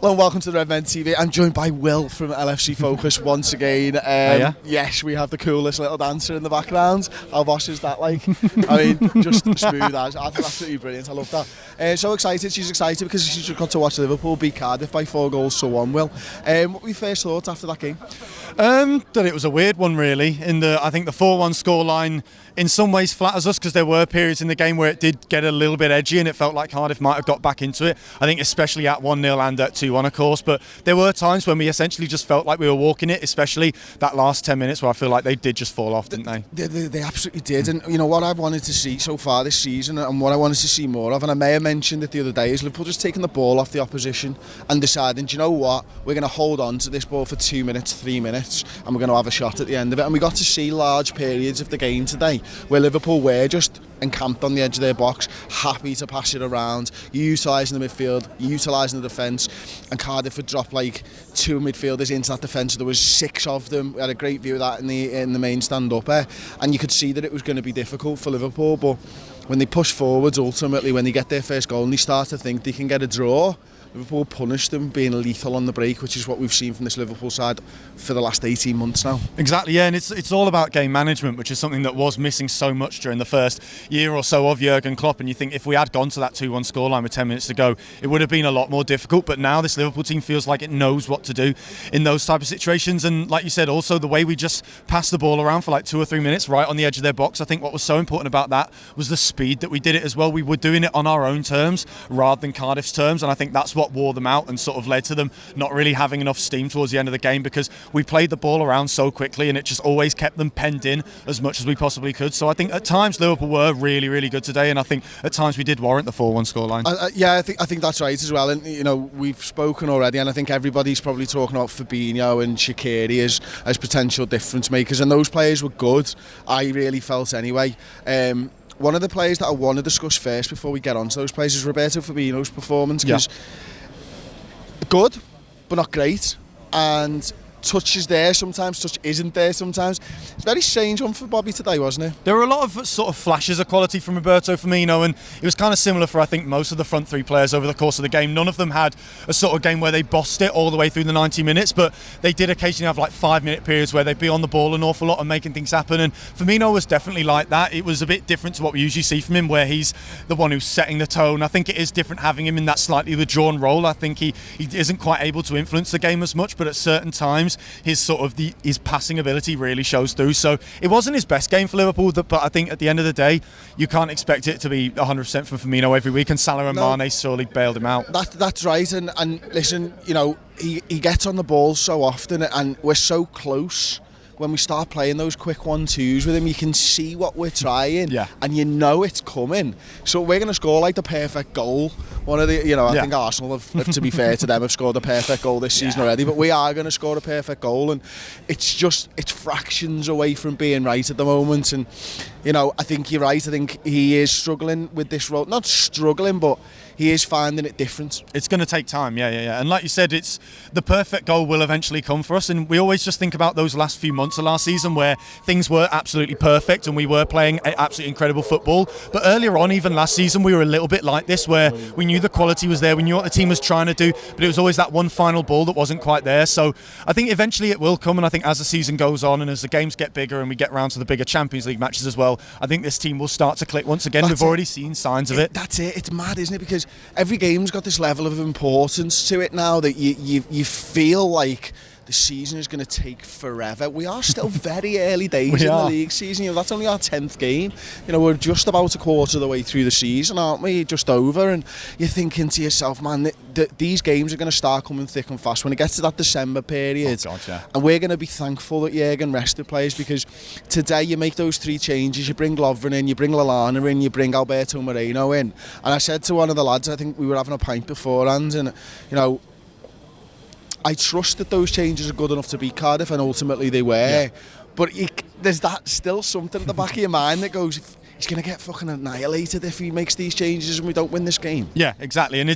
Hello and welcome to the Redmen TV. I'm joined by Will from LFC Focus once again. Yes, we have the coolest little dancer in the background. How boss is that like? I mean, just smooth as. I think absolutely brilliant. I love that. So excited. She's excited because she's just got to watch Liverpool beat Cardiff by 4-1. Will, what were your first thoughts after that game? That it was a weird one, really. I think the 4-1 scoreline in some ways flatters us because there were periods in the game where it did get a little bit edgy and it felt like Cardiff might have got back into it. I think especially at 1-0 and at 2-1, of course. But there were times when we essentially just felt like we were walking it, especially that last 10 minutes where I feel like they did just fall off, didn't they? They absolutely did. And you know what I've wanted to see so far this season and what I wanted to see more of, and I may have mentioned it the other day, is Liverpool just taking the ball off the opposition and deciding, do you know what, we're going to hold on to this ball for 2 minutes, 3 minutes, and we're going to have a shot at the end of it. And we got to see large periods of the game today where Liverpool were just encamped on the edge of their box, happy to pass it around, utilising the midfield, utilising the defence, and Cardiff had dropped like 2 midfielders into that defence. There was 6 of them. We had a great view of that in the main stand-up there, and you could see that it was going to be difficult for Liverpool, but when they push forwards, ultimately when they get their first goal and they start to think they can get a draw, Liverpool punished them being lethal on the break, which is what we've seen from this Liverpool side for the last 18 months now. Exactly, yeah, and it's all about game management, which is something that was missing so much during the first year or so of Jurgen Klopp. And you think if we had gone to that 2-1 scoreline with 10 minutes to go, it would have been a lot more difficult. But now this Liverpool team feels like it knows what to do in those type of situations. And like you said, also the way we just passed the ball around for like 2 or 3 minutes right on the edge of their box. I think what was so important about that was the speed that we did it as well. We were doing it on our own terms rather than Cardiff's terms, and I think that's what wore them out and sort of led to them not really having enough steam towards the end of the game, because we played the ball around so quickly and it just always kept them penned in as much as we possibly could. So I think at times Liverpool were really, really good today, and I think at times we did warrant the 4-1 scoreline. I think that's right as well. And you know, we've spoken already, and I think everybody's probably talking about Firmino and Shaqiri as potential difference makers, and those players were good. I really felt anyway. One of the players that I want to discuss first before we get on to those players is Roberto Firmino's performance, because good, but not great, and touch is there sometimes, touch isn't there sometimes. It's a very strange one for Bobby today, wasn't it? There were a lot of sort of flashes of quality from Roberto Firmino, and it was kind of similar for I think most of the front three players over the course of the game. None of them had a sort of game where they bossed it all the way through the 90 minutes, but they did occasionally have like 5-minute periods where they'd be on the ball an awful lot and making things happen, and Firmino was definitely like that. It was a bit different to what we usually see from him, where he's the one who's setting the tone. I think it is different having him in that slightly withdrawn role. I think he isn't quite able to influence the game as much, but at certain times his sort of his passing ability really shows through. So it wasn't his best game for Liverpool, but I think at the end of the day you can't expect it to be 100% from Firmino every week, and Salah and Mane surely bailed him out. That's right, and listen, you know, he gets on the ball so often, and we're so close. When we start playing those quick 1-2s with him, you can see what we're trying, and you know it's coming. So we're going to score like the perfect goal. One of the, I think Arsenal have, to be fair to them, have scored a perfect goal this season already. But we are going to score a perfect goal, and it's fractions away from being right at the moment. And I think you're right. I think he is struggling with this role. Not struggling, but he is finding it different. It's going to take time, yeah. And like you said, it's the perfect goal will eventually come for us. And we always just think about those last few months of last season where things were absolutely perfect and we were playing absolutely incredible football. But earlier on, even last season, we were a little bit like this, where we knew the quality was there, we knew what the team was trying to do, but it was always that one final ball that wasn't quite there. So I think eventually it will come, and I think as the season goes on and as the games get bigger and we get round to the bigger Champions League matches as well, I think this team will start to click once again. We've already seen signs of it. That's it. It's mad, isn't it? Because every game's got this level of importance to it now that you feel like the season is going to take forever. We are still very early days in the league season. That's only our 10th game. We're just about a quarter of the way through the season, aren't we? Just over, and you're thinking to yourself, man, these games are going to start coming thick and fast when it gets to that December period. And we're going to be thankful that Jurgen rested players, because today you make those 3 changes. You bring Lovren in, you bring Lallana in, you bring Alberto Moreno in. And I said to one of the lads, I think we were having a pint beforehand, and I trust that those changes are good enough to beat Cardiff, and ultimately they were. But there's that still something at the back of your mind that goes, he's going to get fucking annihilated if he makes these changes and we don't win this game. Yeah, exactly. And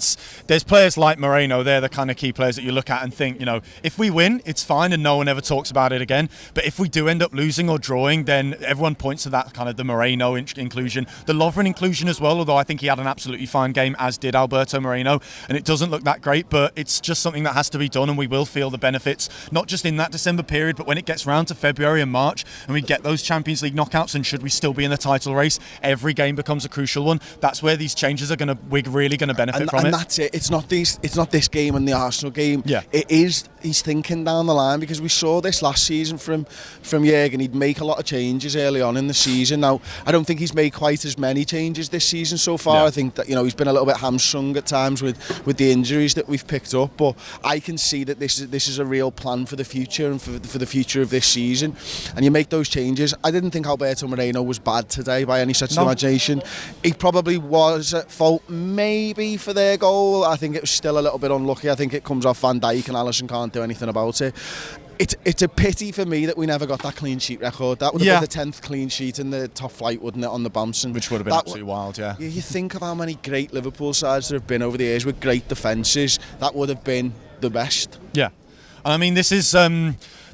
there's players like Moreno, they're the kind of key players that you look at and think, if we win, it's fine and no one ever talks about it again. But if we do end up losing or drawing, then everyone points to that kind of the Moreno inclusion, the Lovren inclusion as well, although I think he had an absolutely fine game, as did Alberto Moreno, and it doesn't look that great, but it's just something that has to be done, and we will feel the benefits, not just in that December period, but when it gets round to February and March, and we get those Champions League knockouts, and should we still be in the title race, every game becomes a crucial one. That's where these changes are we're really going to benefit from it. And that's it. It's not this game and the Arsenal game. Yeah. It is, he's thinking down the line, because we saw this last season from Jurgen. He'd make a lot of changes early on in the season. Now, I don't think he's made quite as many changes this season so far. Yeah. I think that, he's been a little bit hamstrung at times with the injuries that we've picked up, but I can see that this is a real plan for the future and for the future of this season, and you make those changes. I didn't think Alberto Moreno was bad today by any stretch of the imagination. He probably was at fault maybe for their goal. I think it was still a little bit unlucky. I think it comes off Van Dijk and Alisson can't do anything about it. It's a pity for me that we never got that clean sheet record. That would have been the 10th clean sheet in the top flight, wouldn't it, on the Bamson? Which would have been absolutely wild, yeah. You think of how many great Liverpool sides there have been over the years with great defences. That would have been the best. Yeah. I mean, this is...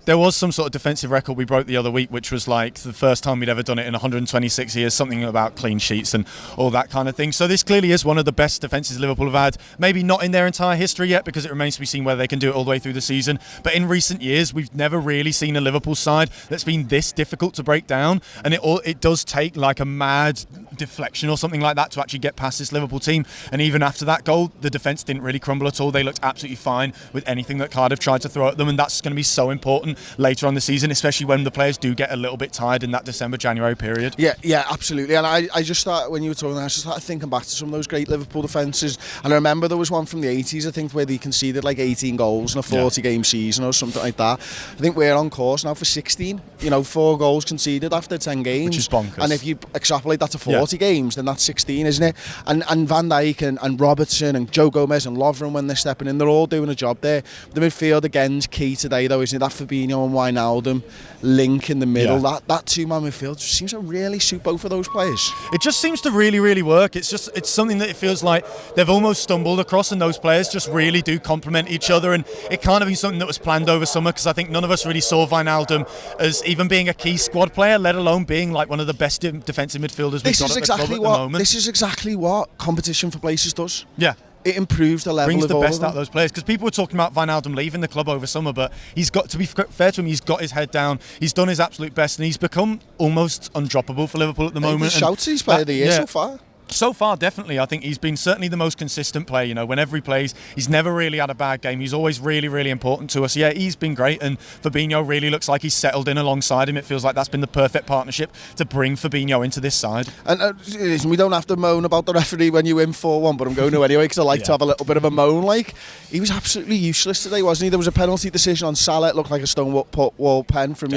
there was some sort of defensive record we broke the other week, which was like the first time we'd ever done it in 126 years, something about clean sheets and all that kind of thing. So this clearly is one of the best defences Liverpool have had. Maybe not in their entire history yet, because it remains to be seen whether they can do it all the way through the season. But in recent years, we've never really seen a Liverpool side that's been this difficult to break down. And it does take like a mad deflection or something like that to actually get past this Liverpool team. And even after that goal, the defence didn't really crumble at all. They looked absolutely fine with anything that Cardiff tried to throw at them, and that's going to be so important later on the season, especially when the players do get a little bit tired in that December-January period. Yeah, absolutely. And I just started, when you were talking, I just started thinking back to some of those great Liverpool defences, and I remember there was one from the 80s, I think, where they conceded like 18 goals in a 40-game season or something like that. I think we're on course now for 16, 4 goals conceded after 10 games. Which is bonkers. And if you extrapolate that to 40 games, then that's 16, isn't it? And Van Dijk and Robertson and Joe Gomez and Lovren, when they're stepping in, they're all doing a job there. The midfield, again's key today, though, isn't it? That Fabinho and Wijnaldum link in the middle, that two-man midfield just seems to really suit both of those players. It just seems to really, really work. It's something that it feels like they've almost stumbled across, and those players just really do complement each other, and it kind of been something that was planned over summer, because I think none of us really saw Wijnaldum as even being a key squad player, let alone being like one of the best defensive midfielders we've got at the club at the moment. This is exactly what competition for places does. Yeah. It improves the level brings of the all best of them. out of those players, because people were talking about Wijnaldum leaving the club over summer, but he's got, to be fair to him, he's got his head down, he's done his absolute best, and he's become almost undroppable for Liverpool at the moment. Shouts he's player of the year so far. So far, definitely. I think he's been certainly the most consistent player. Whenever he plays, he's never really had a bad game. He's always really, really important to us. Yeah, he's been great, and Fabinho really looks like he's settled in alongside him. It feels like that's been the perfect partnership to bring Fabinho into this side. And we don't have to moan about the referee when you win 4-1, but I'm going to anyway, because I like to have a little bit of a moan. Like, he was absolutely useless today, wasn't he? There was a penalty decision on Salah. It looked like a stone wall pen from,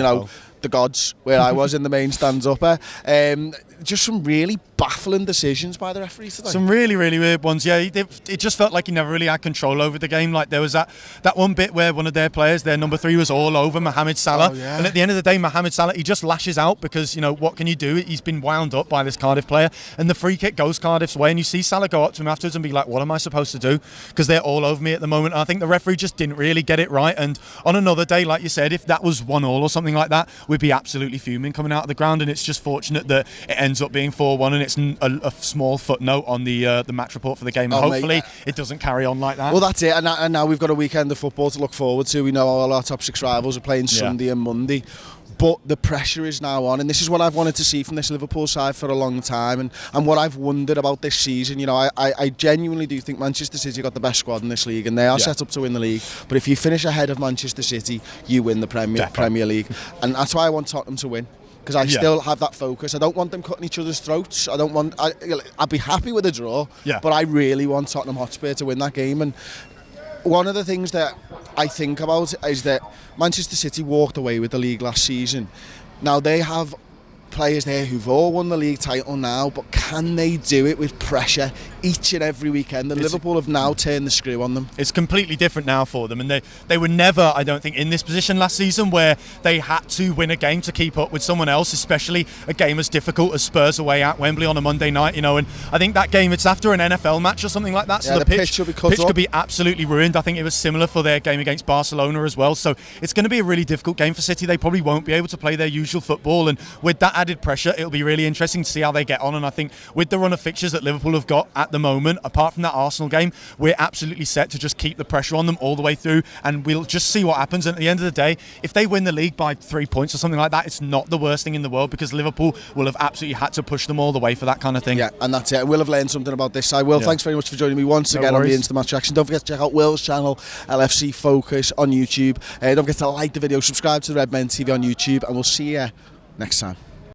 the gods, where I was in the main stands upper. Just some really baffling decisions by the referee today. Some really, really weird ones. Yeah, it just felt like he never really had control over the game. Like there was that one bit where one of their players, their number 3, was all over Mohamed Salah. And at the end of the day, Mohamed Salah, he just lashes out because, what can you do? He's been wound up by this Cardiff player, and the free kick goes Cardiff's way, and you see Salah go up to him afterwards and be like, what am I supposed to do? Because they're all over me at the moment. And I think the referee just didn't really get it right. And on another day, like you said, if that was 1-1 or something like that, we'd be absolutely fuming coming out of the ground. And it's just fortunate that it ends up being 4-1, and it's a small footnote on the match report for the game. And hopefully it doesn't carry on like that. Well, that's it. And now we've got a weekend of football to look forward to. We know all our top 6 rivals are playing Sunday and Monday. But the pressure is now on, and this is what I've wanted to see from this Liverpool side for a long time, and what I've wondered about this season. I genuinely do think Manchester City got the best squad in this league, and they are set up to win the league. But if you finish ahead of Manchester City, you win the Premier League, and that's why I want Tottenham to win. Because I still have that focus. I don't want them cutting each other's throats. I'd be happy with a draw, but I really want Tottenham Hotspur to win that game. And one of the things that I think about is that Manchester City walked away with the league last season. Now they have players there who've all won the league title now, but can they do it with pressure each and every weekend? And Liverpool have now turned the screw on them. It's completely different now for them, and they were never, I don't think, in this position last season where they had to win a game to keep up with someone else, especially a game as difficult as Spurs away at Wembley on a Monday night, you know. And I think that game, it's after an NFL match or something like that, so yeah, the pitch could be absolutely ruined. I think it was similar for their game against Barcelona as well, so it's going to be a really difficult game for City. They probably won't be able to play their usual football, and with that added pressure, it'll be really interesting to see how they get on. And I think with the run of fixtures that Liverpool have got at the moment, apart from that Arsenal game, we're absolutely set to just keep the pressure on them all the way through, and we'll just see what happens. And at the end of the day, if they win the league by 3 points or something like that, it's not the worst thing in the world, because Liverpool will have absolutely had to push them all the way for that kind of thing. Yeah, and that's it. We'll have learned something about this side. Will, thanks very much for joining me once again on the Instant Match Action. Don't forget to check out Will's channel, LFC Focus, on YouTube. Don't forget to like the video, subscribe to the Redmen TV on YouTube, and we'll see you next time.